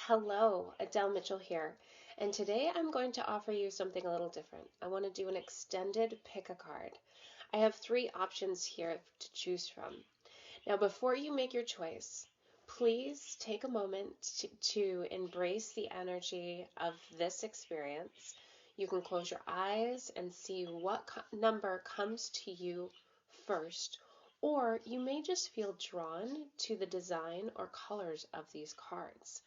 Hello, Adele Mitchell here, and today I'm going to offer you something a little different. I want to do an extended Pickacard. I have 3 options here to choose from. Now, before you make your choice, please take a moment to embrace the energy of this experience. You can close your eyes and see what number comes to you first, or you may just feel drawn to the design or colors of these cards.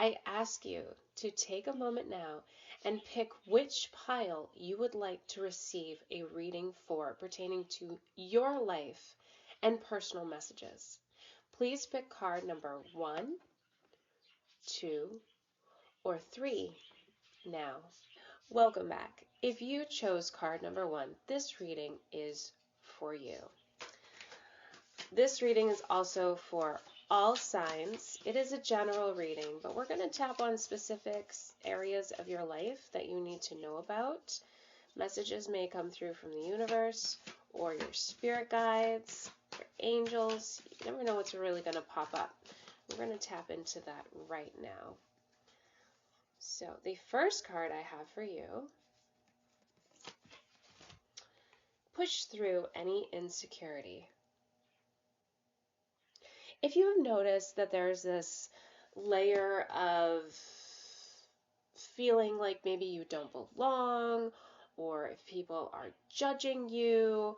I ask you to take a moment now and pick which pile you would like to receive a reading for pertaining to your life and personal messages. Please pick card number 1, 2, or 3 now. Welcome back. If you chose card number 1, this reading is for you. This reading is also for all signs. It is a general reading, but we're going to tap on specific areas of your life that you need to know about. Messages may come through from the universe or your spirit guides, your angels. You never know what's really going to pop up. We're going to tap into that right now. So the first card I have for you, push through any insecurity. If you have noticed that there's this layer of feeling like maybe you don't belong, or if people are judging you,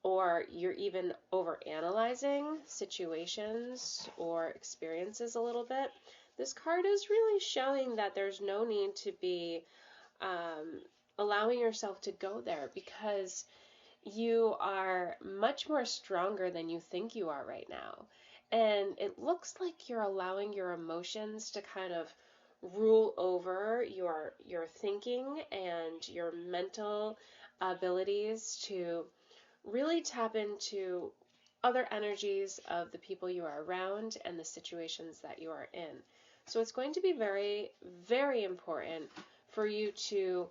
or you're even overanalyzing situations or experiences a little bit, this card is really showing that there's no need to be allowing yourself to go there, because you are much more stronger than you think you are right now. And it looks like you're allowing your emotions to kind of rule over your thinking and your mental abilities to really tap into other energies of the people you are around and the situations that you are in. So it's going to be very, very important for you to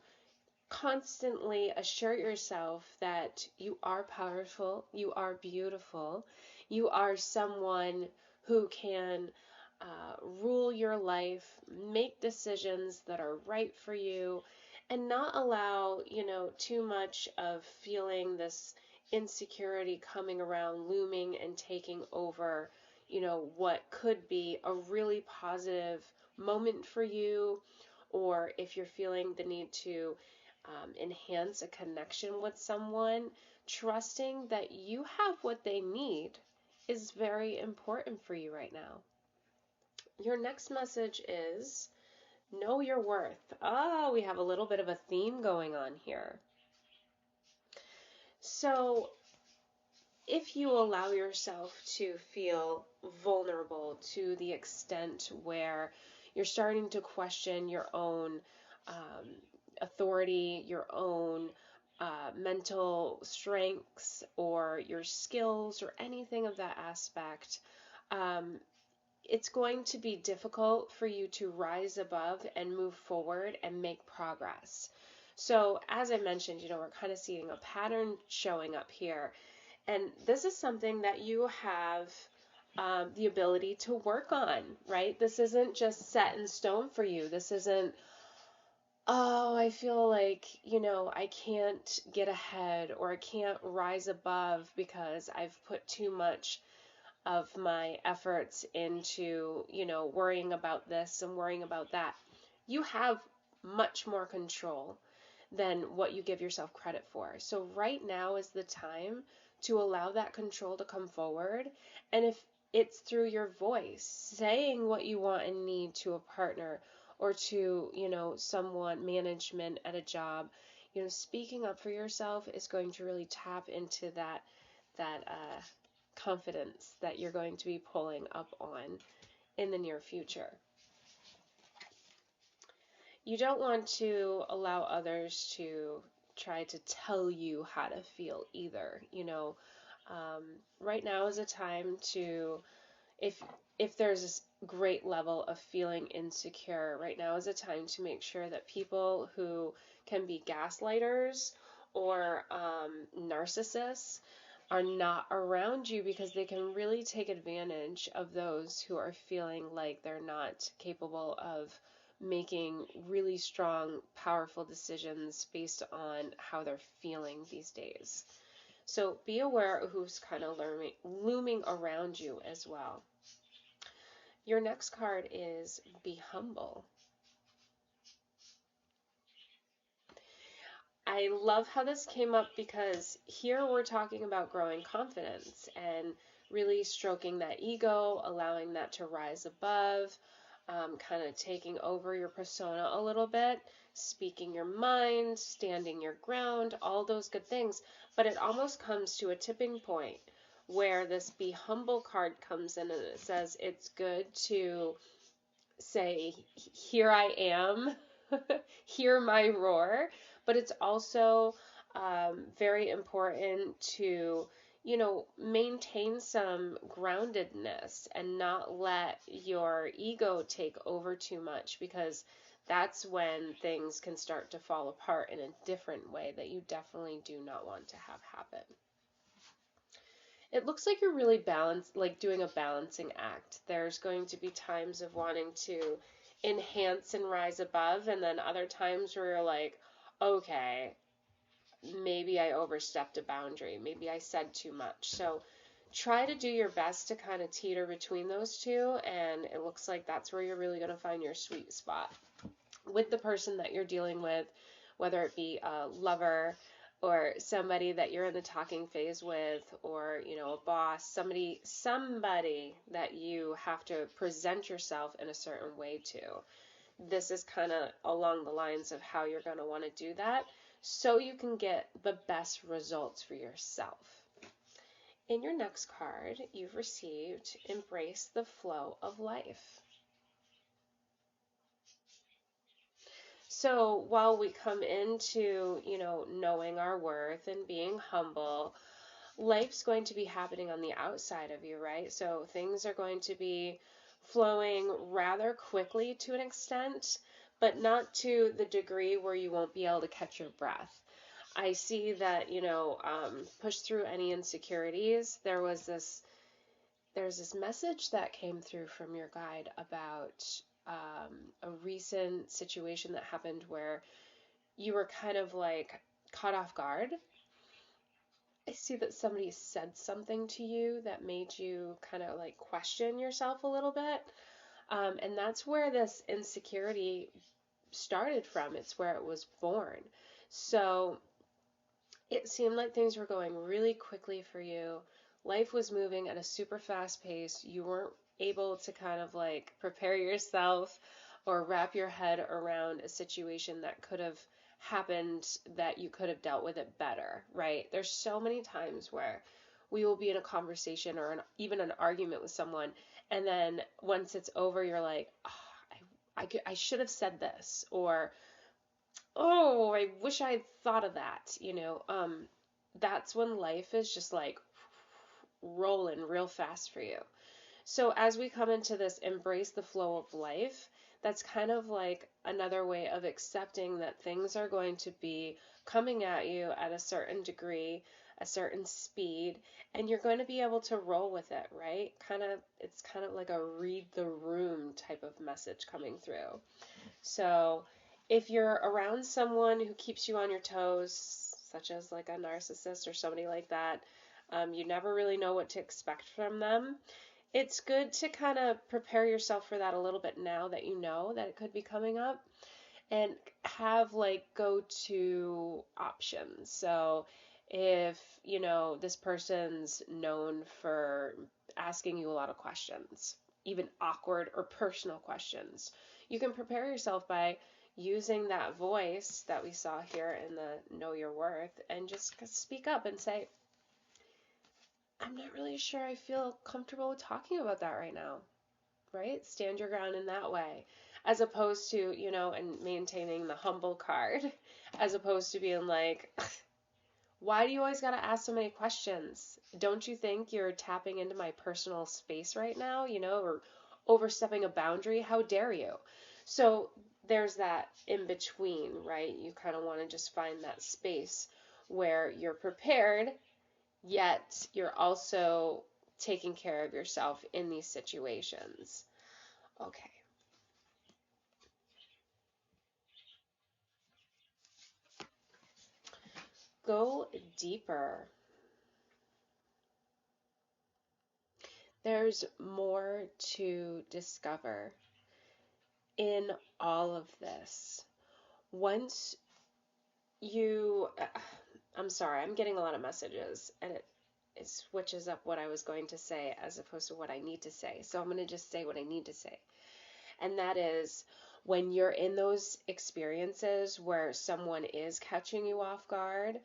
constantly assure yourself that you are powerful, you are beautiful, you are someone who can rule your life, make decisions that are right for you, and not allow, too much of feeling this insecurity coming around, looming and taking over, what could be a really positive moment for you, or if you're feeling the need to enhance a connection with someone, trusting that you have what they need is very important for you right now. Your next message is know your worth. We have a little bit of a theme going on here. So if you allow yourself to feel vulnerable to the extent where you're starting to question your own authority, your own mental strengths, or your skills, or anything of that aspect, it's going to be difficult for you to rise above and move forward and make progress. So as I mentioned, we're kind of seeing a pattern showing up here. And this is something that you have the ability to work on, right? This isn't just set in stone for you. This isn't, I feel like, I can't get ahead, or I can't rise above because I've put too much of my efforts into, worrying about this and worrying about that. You have much more control than what you give yourself credit for. So right now is the time to allow that control to come forward. And if it's through your voice, saying what you want and need to a partner, or to, someone, management at a job, speaking up for yourself is going to really tap into that confidence that you're going to be pulling up on in the near future. You don't want to allow others to try to tell you how to feel either. Right now is a time to, if there's a great level of feeling insecure, right now is a time to make sure that people who can be gaslighters or narcissists, are not around you because they can really take advantage of those who are feeling like they're not capable of making really strong, powerful decisions based on how they're feeling these days. So be aware of who's kind of looming around you as well. Your next card is Be Humble. I love how this came up because here we're talking about growing confidence and really stroking that ego, allowing that to rise above, kind of taking over your persona a little bit, speaking your mind, standing your ground, all those good things. But it almost comes to a tipping point where this Be Humble card comes in and it says it's good to say, here I am, hear my roar, but it's also very important to, maintain some groundedness and not let your ego take over too much, because that's when things can start to fall apart in a different way that you definitely do not want to have happen. It looks like you're really doing a balancing act. There's going to be times of wanting to enhance and rise above, and then other times where you're like, okay, maybe I overstepped a boundary. Maybe I said too much. So try to do your best to kind of teeter between those two, and it looks like that's where you're really going to find your sweet spot with the person that you're dealing with, whether it be a lover or somebody that you're in the talking phase with, or, a boss, somebody that you have to present yourself in a certain way to. This is kind of along the lines of how you're going to want to do that so you can get the best results for yourself. In your next card, you've received Embrace the Flow of Life. So while we come into, knowing our worth and being humble, life's going to be happening on the outside of you, right? So things are going to be flowing rather quickly to an extent, but not to the degree where you won't be able to catch your breath. I see that, push through any insecurities. There's this message that came through from your guide about a recent situation that happened where you were kind of like caught off guard. I see that somebody said something to you that made you kind of like question yourself a little bit. And that's where this insecurity started from. It's where it was born. So it seemed like things were going really quickly for you. Life was moving at a super fast pace. You weren't able to kind of like prepare yourself or wrap your head around a situation that could have happened, that you could have dealt with it better, right? There's so many times where we will be in a conversation or even an argument with someone, and then once it's over, you're like, oh, I should have said this, or oh, I wish I had thought of that, that's when life is just like rolling real fast for you. So as we come into this embrace the flow of life, that's kind of like another way of accepting that things are going to be coming at you at a certain degree, a certain speed, and you're going to be able to roll with it, right? It's kind of like a read the room type of message coming through. So if you're around someone who keeps you on your toes, such as like a narcissist or somebody like that, you never really know what to expect from them. It's good to kind of prepare yourself for that a little bit now that you know that it could be coming up, and have like go-to options. So if, this person's known for asking you a lot of questions, even awkward or personal questions, you can prepare yourself by using that voice that we saw here in the Know Your Worth, and just speak up and say, I'm not really sure I feel comfortable with talking about that right now, right? Stand your ground in that way, as opposed to, and maintaining the humble card, as opposed to being like, why do you always got to ask so many questions? Don't you think you're tapping into my personal space right now, or overstepping a boundary? How dare you? So there's that in between, right? You kind of want to just find that space where you're prepared, yet you're also taking care of yourself in these situations. Okay. Go deeper. There's more to discover in all of this. Once you, I'm sorry, I'm getting a lot of messages and it switches up what I was going to say as opposed to what I need to say. So I'm going to just say what I need to say. And that is, when you're in those experiences where someone is catching you off guard,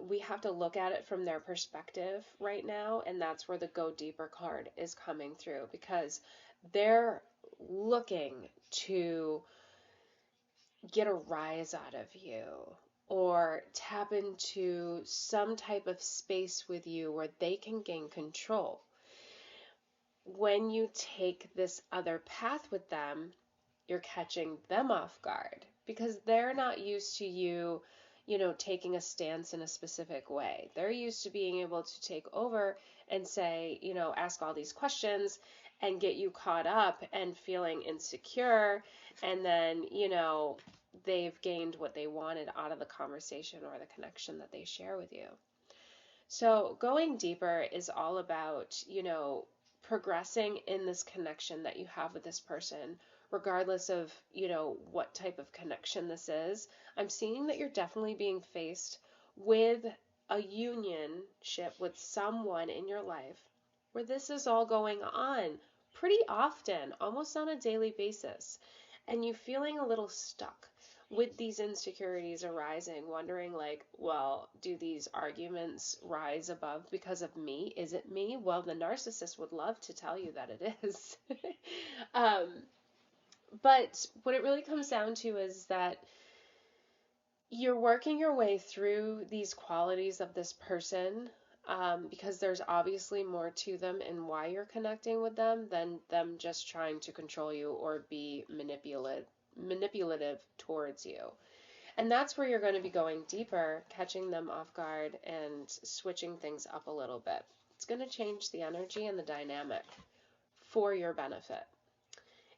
we have to look at it from their perspective right now. And that's where the Go Deeper card is coming through, because they're looking to get a rise out of you or tap into some type of space with you where they can gain control. When you take this other path with them, you're catching them off guard because they're not used to you, taking a stance in a specific way. They're used to being able to take over and say, ask all these questions and get you caught up and feeling insecure. And then, they've gained what they wanted out of the conversation or the connection that they share with you. So going deeper is all about, progressing in this connection that you have with this person, regardless of, what type of connection this is. I'm seeing that you're definitely being faced with a unionship with someone in your life where this is all going on pretty often, almost on a daily basis, and you feeling a little stuck with these insecurities arising, wondering like, well, do these arguments rise above because of me? Is it me? Well, the narcissist would love to tell you that it is. But what it really comes down to is that you're working your way through these qualities of this person, because there's obviously more to them and why you're connecting with them than them just trying to control you or be manipulative towards you. And that's where you're going to be going deeper, catching them off guard and switching things up a little bit. It's going to change the energy and the dynamic for your benefit.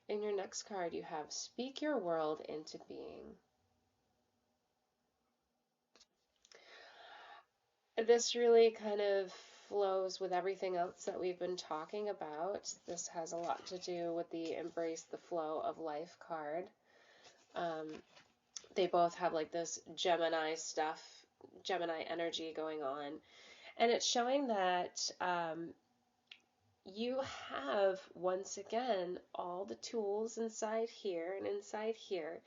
In your next card, you have Speak Your World into Being. This really kind of flows with everything else that we've been talking about. This has a lot to do with the Embrace the Flow of Life card. They both have like this Gemini energy going on. And it's showing that you have, once again, all the tools inside here and inside here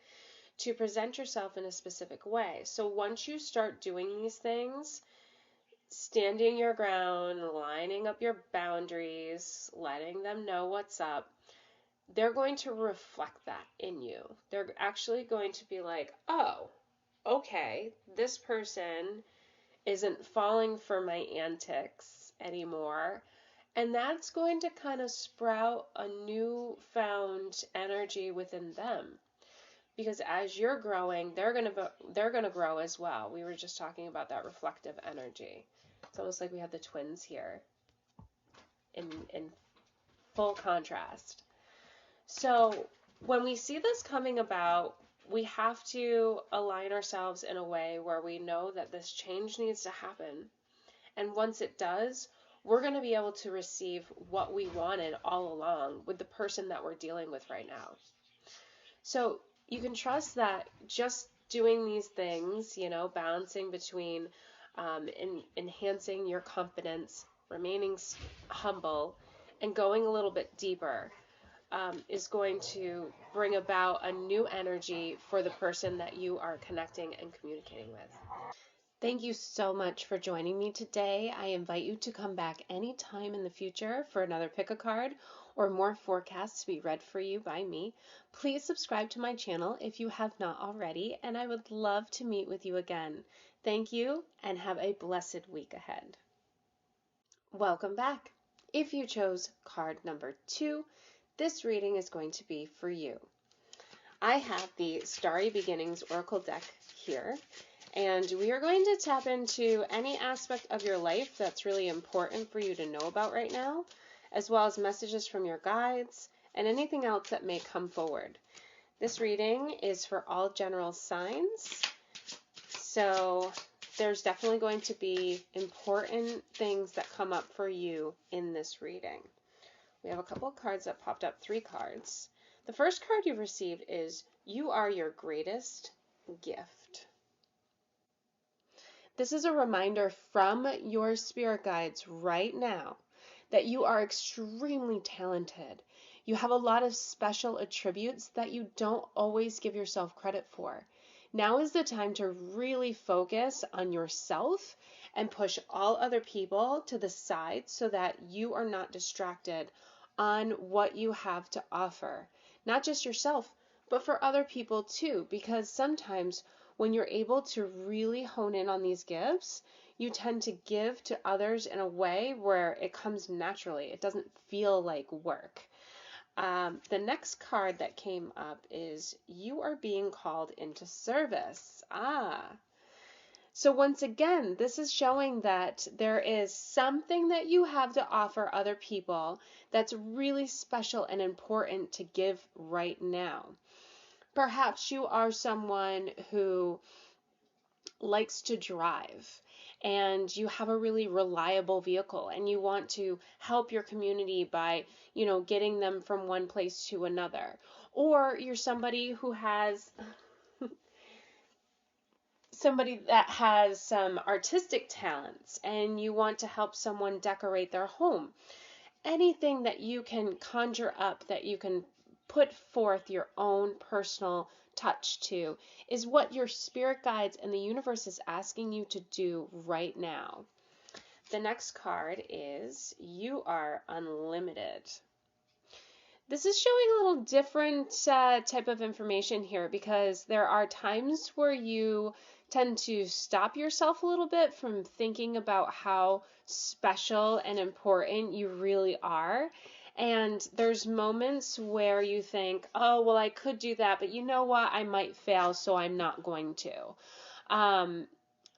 to present yourself in a specific way. So once you start doing these things, standing your ground, lining up your boundaries, letting them know what's up, they're going to reflect that in you. They're actually going to be like, oh, okay, this person isn't falling for my antics anymore. And that's going to kind of sprout a newfound energy within them. Because as you're growing, they're going to grow as well. We were just talking about that reflective energy. It's almost like we have the twins here in full contrast. So when we see this coming about, we have to align ourselves in a way where we know that this change needs to happen. And once it does, we're going to be able to receive what we wanted all along with the person that we're dealing with right now. So you can trust that just doing these things, balancing between enhancing your confidence, remaining humble, and going a little bit deeper is going to bring about a new energy for the person that you are connecting and communicating with. Thank you so much for joining me today. I invite you to come back anytime in the future for another Pickacard or more forecasts to be read for you by me. Please subscribe to my channel if you have not already, and I would love to meet with you again. Thank you, and have a blessed week ahead. Welcome back. If you chose card number 2, this reading is going to be for you. I have the Starry Beginnings Oracle deck here, And we are going to tap into any aspect of your life that's really important for you to know about right now, as well as messages from your guides and anything else that may come forward. This reading is for all general signs, so there's definitely going to be important things that come up for you in this reading. We have a couple of cards that popped up, 3 cards. The first card you've received is You Are Your Greatest Gift. This is a reminder from your spirit guides right now that you are extremely talented. You have a lot of special attributes that you don't always give yourself credit for. Now is the time to really focus on yourself and push all other people to the side so that you are not distracted on what you have to offer. Not just yourself, but for other people too, because sometimes when you're able to really hone in on these gifts, you tend to give to others in a way where it comes naturally. It doesn't feel like work. The next card that came up is You Are Being Called into Service. So once again, this is showing that there is something that you have to offer other people that's really special and important to give right now. Perhaps you are someone who likes to drive and you have a really reliable vehicle and you want to help your community by, getting them from one place to another. Or you're somebody who has that has some artistic talents and you want to help someone decorate their home. Anything that you can conjure up, that you can put forth your own personal touch to, is what your spirit guides and the universe is asking you to do right now. The next card is You Are Unlimited. This is showing a little different type of information here, because there are times where you tend to stop yourself a little bit from thinking about how special and important you really are. And there's moments where you think, oh, well, I could do that, but you know what? I might fail, so I'm not going to.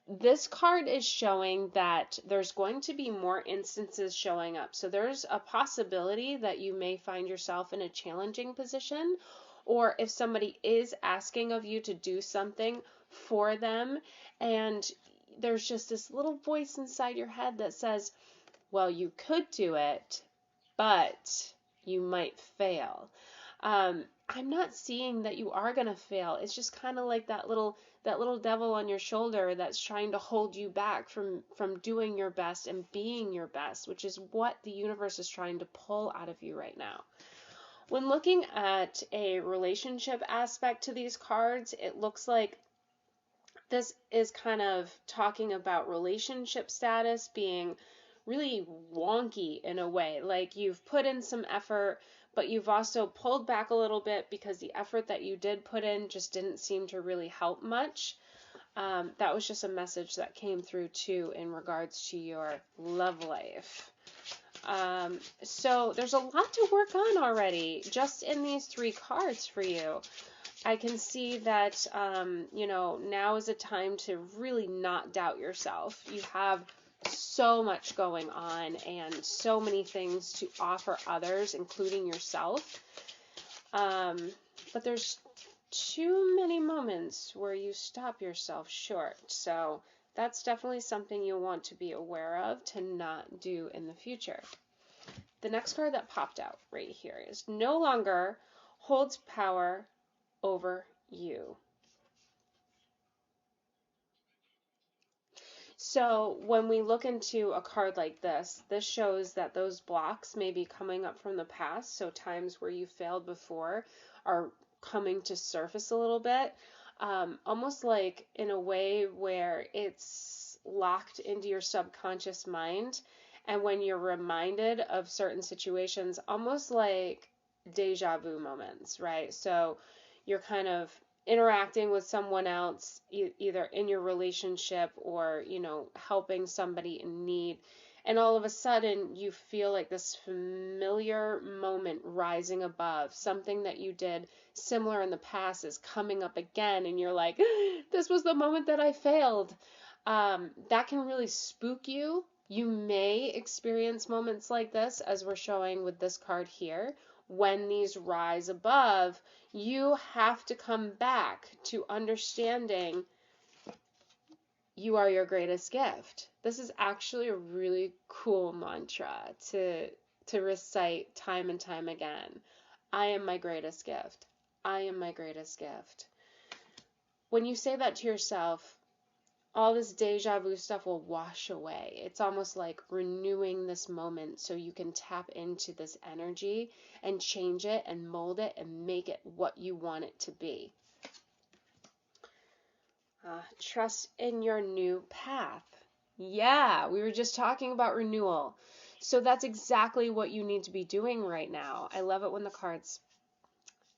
This card is showing that there's going to be more instances showing up. So there's a possibility that you may find yourself in a challenging position, or if somebody is asking of you to do something for them, and there's just this little voice inside your head that says, well, you could do it, but you might fail. I'm not seeing that you are going to fail. It's just kind of like that little devil on your shoulder that's trying to hold you back from doing your best and being your best, which is what the universe is trying to pull out of you right now. When looking at a relationship aspect to these cards, it looks like this is kind of talking about relationship status being really wonky in a way. Like you've put in some effort, but you've also pulled back a little bit because the effort that you did put in just didn't seem to really help much. That was just a message that came through too in regards to your love life. So there's a lot to work on already just in these 3 cards for you. I can see that, now is a time to really not doubt yourself. You have so much going on and so many things to offer others, including yourself. But there's too many moments where you stop yourself short. So that's definitely something you'll want to be aware of to not do in the future. The next card that popped out right here is No Longer Holds Power Over You. So when we look into a card like this, this shows that those blocks may be coming up from the past. So times where you failed before are coming to surface a little bit, almost like in a way where it's locked into your subconscious mind. And when you're reminded of certain situations, almost like deja vu moments, right? So you're kind of interacting with someone else, either in your relationship or, helping somebody in need. And all of a sudden you feel like this familiar moment rising above, something that you did similar in the past is coming up again, and you're like, this was the moment that I failed. That can really spook you. You may experience moments like this, as we're showing with this card here. When these rise above, you have to come back to understanding you are your greatest gift. This is actually a really cool mantra to recite time and time again. I am my greatest gift. I am my greatest gift. When you say that to yourself, all this deja vu stuff will wash away. It's almost like renewing this moment so you can tap into this energy and change it and mold it and make it what you want it to be. Trust in your new path. Yeah, we were just talking about renewal. So that's exactly what you need to be doing right now. I love it when the cards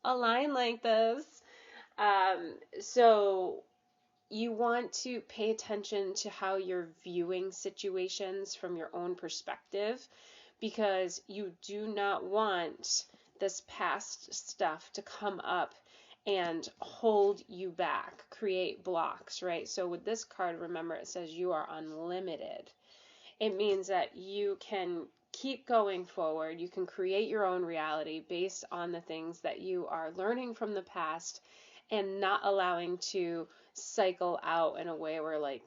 align like this. So you want to pay attention to how you're viewing situations from your own perspective, because you do not want this past stuff to come up and hold you back, create blocks, right? So with this card, remember, it says you are unlimited. It means that you can keep going forward. You can create your own reality based on the things that you are learning from the past and not allowing to cycle out in a way where like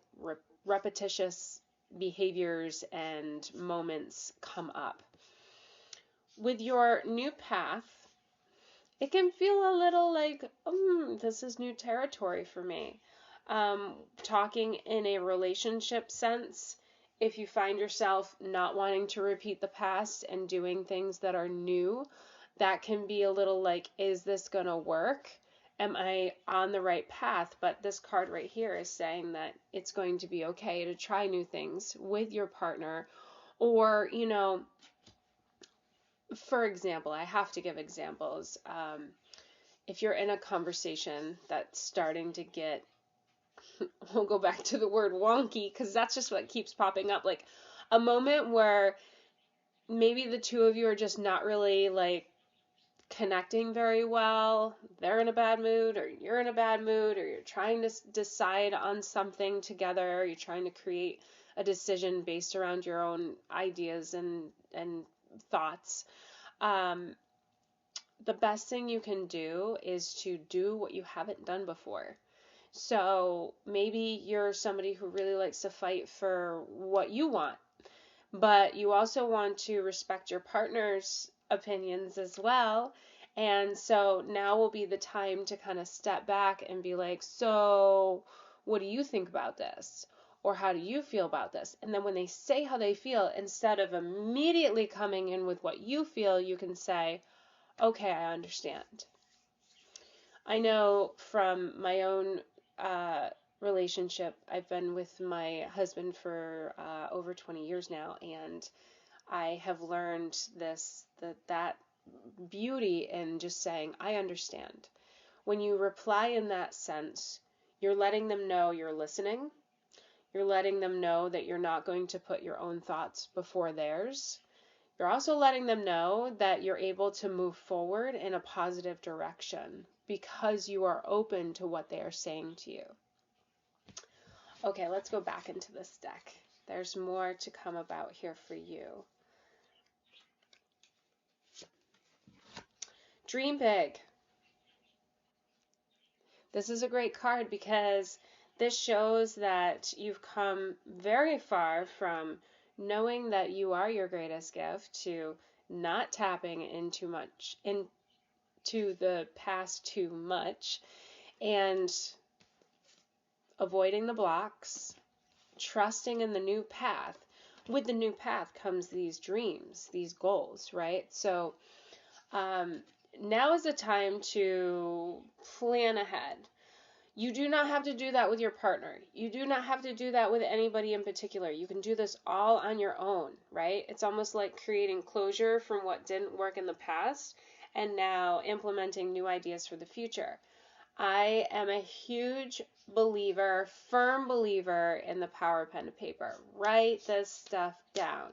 repetitious behaviors and moments come up. With your new path, it can feel a little like, this is new territory for me. Talking in a relationship sense, if you find yourself not wanting to repeat the past and doing things that are new, that can be a little like, is this going to work? Am I on the right path? But this card right here is saying that it's going to be okay to try new things with your partner. Or, you know, for example, I have to give examples. If you're in a conversation that's starting to get, we'll go back to the word wonky, because that's just what keeps popping up, like a moment where maybe the two of you are just not really like connecting very well. They're in a bad mood, or you're in a bad mood, or you're trying to decide on something together. You're trying to create a decision based around your own ideas and thoughts. The best thing you can do is to do what you haven't done before. So maybe you're somebody who really likes to fight for what you want, but you also want to respect your partner's opinions as well. And so now will be the time to kind of step back and be like, so what do you think about this? Or how do you feel about this? And then when they say how they feel, instead of immediately coming in with what you feel, you can say, okay, I understand. I know from my own relationship, I've been with my husband for over 20 years now, and I have learned that beauty in just saying, I understand. When you reply in that sense, you're letting them know you're listening. You're letting them know that you're not going to put your own thoughts before theirs. You're also letting them know that you're able to move forward in a positive direction because you are open to what they are saying to you. Okay, let's go back into this deck. There's more to come about here for you. Dream big. This is a great card because this shows that you've come very far from knowing that you are your greatest gift to not tapping into the past too much and avoiding the blocks, trusting in the new path. With the new path comes these dreams, these goals, right? So now is the time to plan ahead. You do not have to do that with your partner. You do not have to do that with anybody in particular. You can do this all on your own, right? It's almost like creating closure from what didn't work in the past and now implementing new ideas for the future. I am a huge believer, firm believer in the power of pen to paper. Write this stuff down.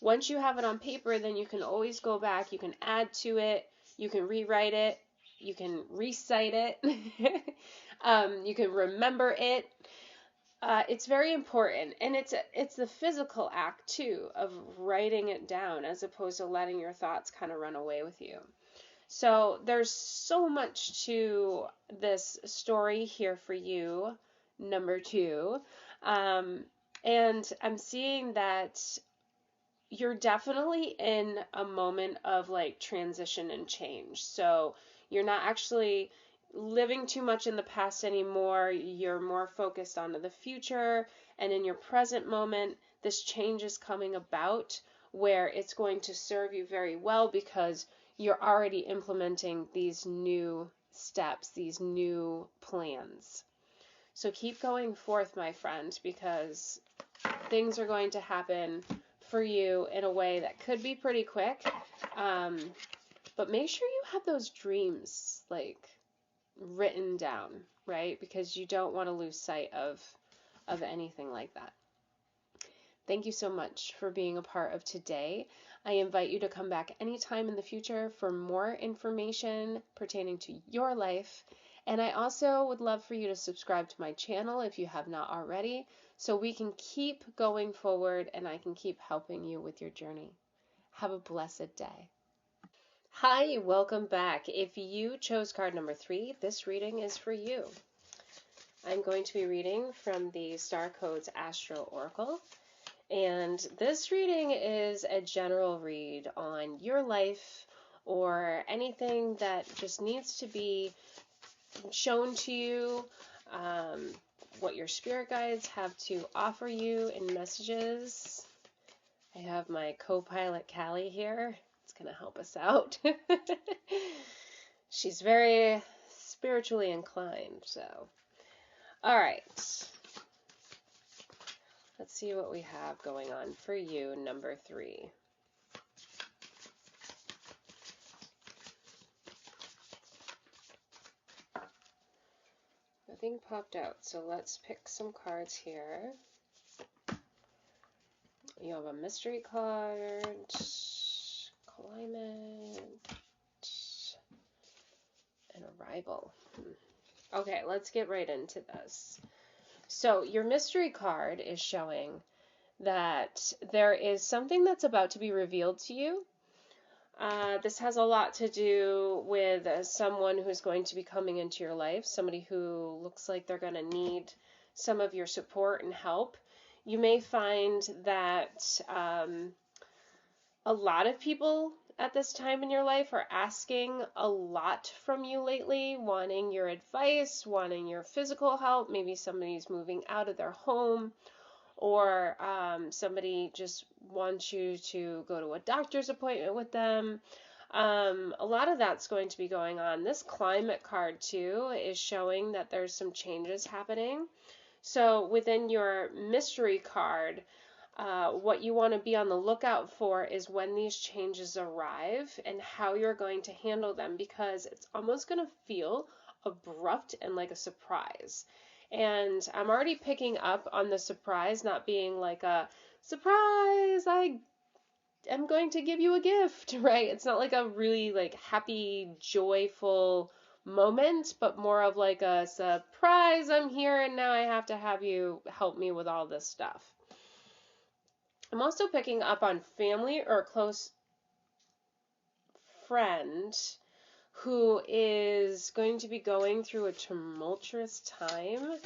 Once you have it on paper, then you can always go back. You can add to it. You can rewrite it. You can recite it. You can remember it. It's very important, and it's the physical act too of writing it down as opposed to letting your thoughts kind of run away with you. So there's so much to this story here for you, number 2, and I'm seeing that you're definitely in a moment of like transition and change. So you're not actually living too much in the past anymore. You're more focused on the future, and in your present moment, this change is coming about where it's going to serve you very well because you're already implementing these new steps, these new plans. So keep going forth, my friend, because things are going to happen for you in a way that could be pretty quick. But make sure you have those dreams like written down, right? Because you don't want to lose sight of anything like that. Thank you so much for being a part of today. I invite you to come back anytime in the future for more information pertaining to your life. And I also would love for you to subscribe to my channel if you have not already, so we can keep going forward and I can keep helping you with your journey. Have a blessed day. Hi, welcome back. If you chose card number 3, this reading is for you. I'm going to be reading from the Star Codes Astro Oracle. And this reading is a general read on your life or anything that just needs to be shown to you, what your spirit guides have to offer you in messages. I have my co-pilot Callie here. It's going to help us out. She's very spiritually inclined, so. All right. Let's see what we have going on for you, number 3. Nothing popped out, so let's pick some cards here. You have a mystery card, climate, and arrival. Okay, let's get right into this. So your mystery card is showing that there is something that's about to be revealed to you. This has a lot to do with someone who's going to be coming into your life, somebody who looks like they're going to need some of your support and help. You may find that a lot of people at this time in your life are asking a lot from you lately, wanting your advice, wanting your physical help. Maybe somebody's moving out of their home, or somebody just wants you to go to a doctor's appointment with them. A lot of that's going to be going on. This climate card, too, is showing that there's some changes happening. So within your mystery card, what you want to be on the lookout for is when these changes arrive and how you're going to handle them, because it's almost going to feel abrupt and like a surprise. And I'm already picking up on the surprise not being like a surprise, I am going to give you a gift, right? It's not like a really like happy, joyful moment, but more of like a surprise, I'm here and now I have to have you help me with all this stuff. I'm also picking up on family or a close friend who is going to be going through a tumultuous time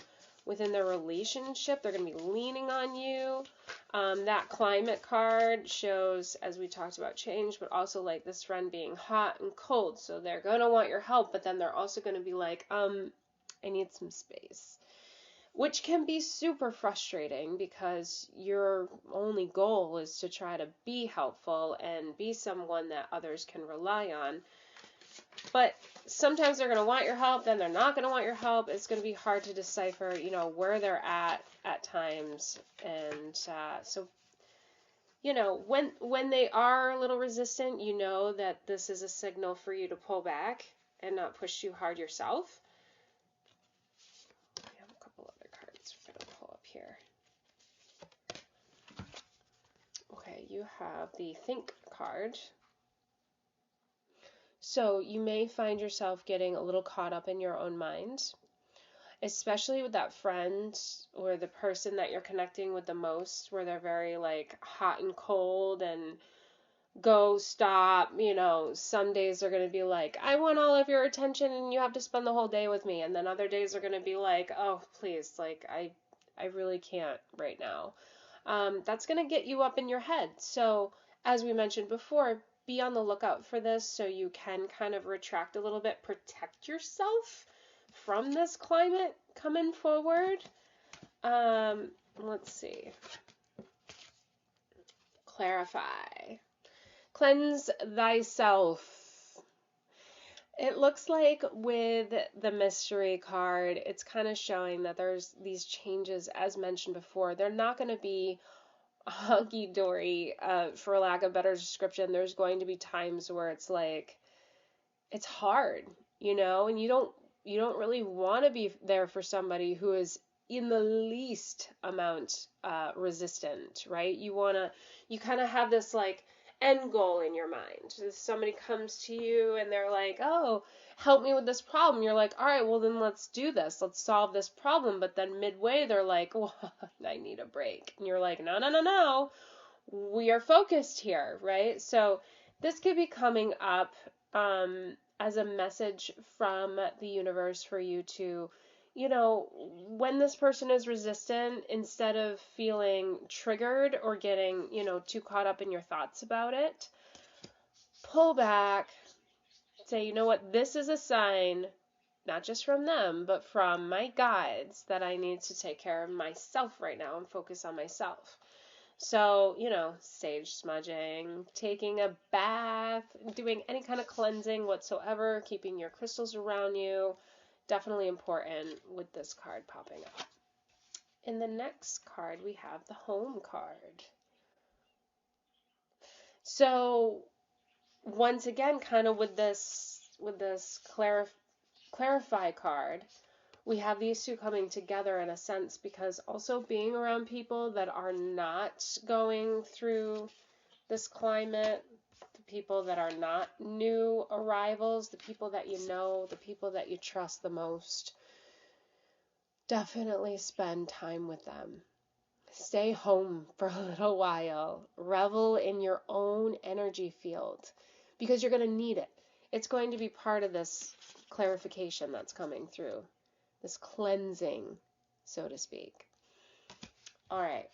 within their relationship. They're going to be leaning on you. That climate card shows, as we talked about, change, but also like this friend being hot and cold. So they're going to want your help, but then they're also going to be like, I need some space. Which can be super frustrating because your only goal is to try to be helpful and be someone that others can rely on. But sometimes they're going to want your help, then they're not going to want your help. It's going to be hard to decipher, where they're at times. And so, when they are a little resistant, you know that this is a signal for you to pull back and not push too hard yourself. We have a couple other cards we're going to pull up here. Okay, you have the Think card. So you may find yourself getting a little caught up in your own mind, especially with that friend or the person that you're connecting with the most, where they're very like hot and cold and go, stop, some days they're going to be like, I want all of your attention and you have to spend the whole day with me. And then other days are going to be like, oh, please, like, I really can't right now. That's going to get you up in your head. So as we mentioned before, be on the lookout for this so you can kind of retract a little bit, protect yourself from this climate coming forward. Let's see. Clarify. Cleanse thyself. It looks like with the mystery card, it's kind of showing that there's these changes, as mentioned before. They're not going to be hunky-dory, for lack of a better description. There's going to be times where it's like, it's hard, and you don't really want to be there for somebody who is in the least amount resistant, right? You kind of have this like end goal in your mind. If somebody comes to you and they're like, oh, help me with this problem. You're like, all right, well then let's do this. Let's solve this problem. But then midway they're like, well, I need a break. And you're like, no. We are focused here, right? So this could be coming up as a message from the universe for you to, when this person is resistant, instead of feeling triggered or getting, too caught up in your thoughts about it, pull back, say, you know what, this is a sign, not just from them, but from my guides, that I need to take care of myself right now and focus on myself. So, sage smudging, taking a bath, doing any kind of cleansing whatsoever, keeping your crystals around you, definitely important with this card popping up. In the next card, we have the Home card. So, once again, kind of with this clarify card, we have these two coming together in a sense, because also being around people that are not going through this climate, the people that are not new arrivals, the people that you know, the people that you trust the most, definitely spend time with them. Stay home for a little while. Revel in your own energy field, because you're going to need it. It's going to be part of this clarification that's coming through. This cleansing, so to speak. All right.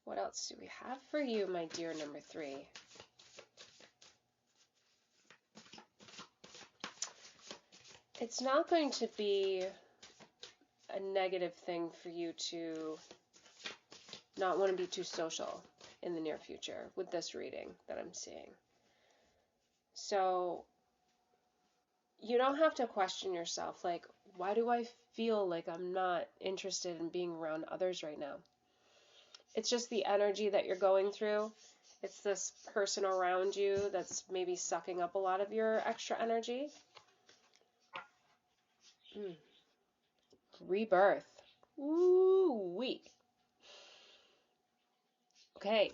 What else do we have for you, my dear number 3? It's not going to be a negative thing for you to not want to be too social in the near future with this reading that I'm seeing. So you don't have to question yourself, like, why do I feel like I'm not interested in being around others right now? It's just the energy that you're going through. It's this person around you that's maybe sucking up a lot of your extra energy. Rebirth. Ooh-wee. Okay.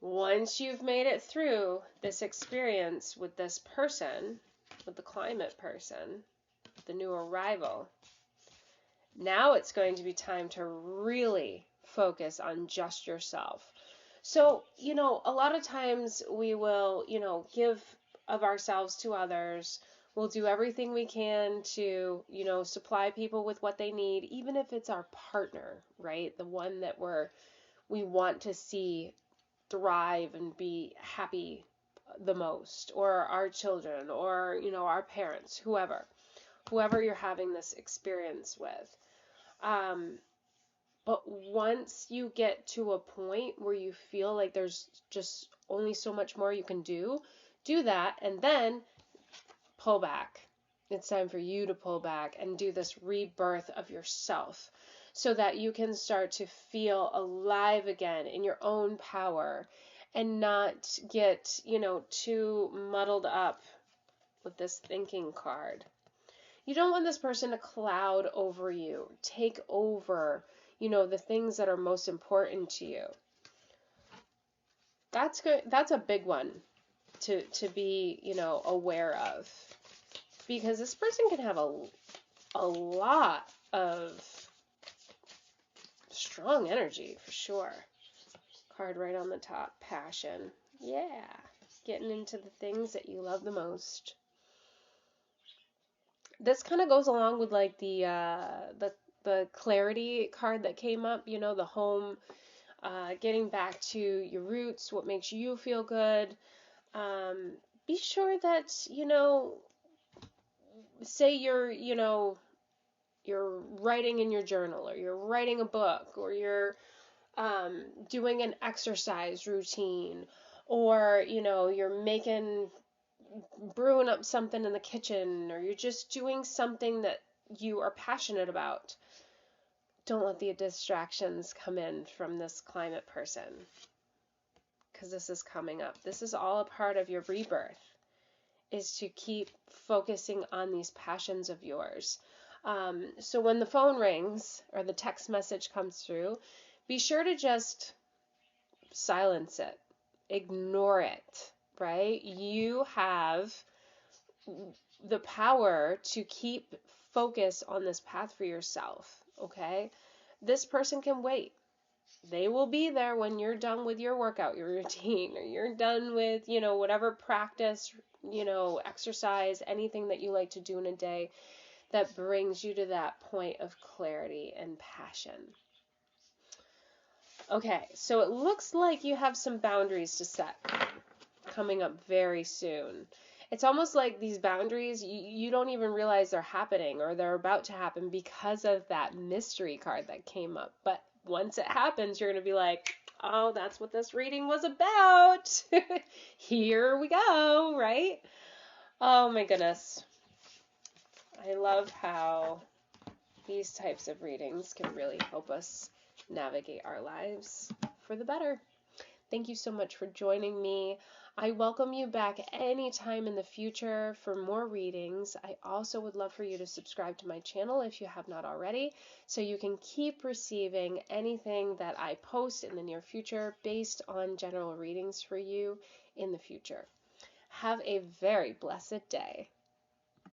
Once you've made it through this experience with this person, with the climate person, the new arrival, now it's going to be time to really focus on just yourself. So, a lot of times we will, give of ourselves to others. We'll do everything we can to, supply people with what they need, even if it's our partner, right? The one that we want to see thrive and be happy the most, or our children, or, our parents, whoever you're having this experience with. But once you get to a point where you feel like there's just only so much more you can do that, and then pull back. It's time for you to pull back and do this rebirth of yourself so that you can start to feel alive again in your own power and not get, too muddled up with this thinking card. You don't want this person to cloud over you, take over, the things that are most important to you. That's good. That's a big one to be, aware of, because this person can have a lot of strong energy for sure. Card right on the top, passion. Yeah, getting into the things that you love the most. This kind of goes along with like the clarity card that came up, the home, getting back to your roots, what makes you feel good. Be sure that, say you're writing in your journal, or you're writing a book, or you're doing an exercise routine, or, you're brewing up something in the kitchen, or you're just doing something that you are passionate about. Don't let the distractions come in from this climate person, because this is coming up. This is all a part of your rebirth, is to keep focusing on these passions of yours. So when the phone rings or the text message comes through, be sure to just silence it. Ignore it, right? You have the power to keep focus on this path for yourself, okay? This person can wait. They will be there when you're done with your workout, your routine, or you're done with, whatever practice, exercise, anything that you like to do in a day that brings you to that point of clarity and passion. Okay, so it looks like you have some boundaries to set coming up very soon. It's almost like these boundaries, you don't even realize they're happening or they're about to happen because of that mystery card that came up. But once it happens, you're going to be like, oh, that's what this reading was about. Here we go, right? Oh my goodness. I love how these types of readings can really help us navigate our lives for the better. Thank you so much for joining me. I welcome you back anytime in the future for more readings. I also would love for you to subscribe to my channel if you have not already, so you can keep receiving anything that I post in the near future based on general readings for you in the future. Have a very blessed day.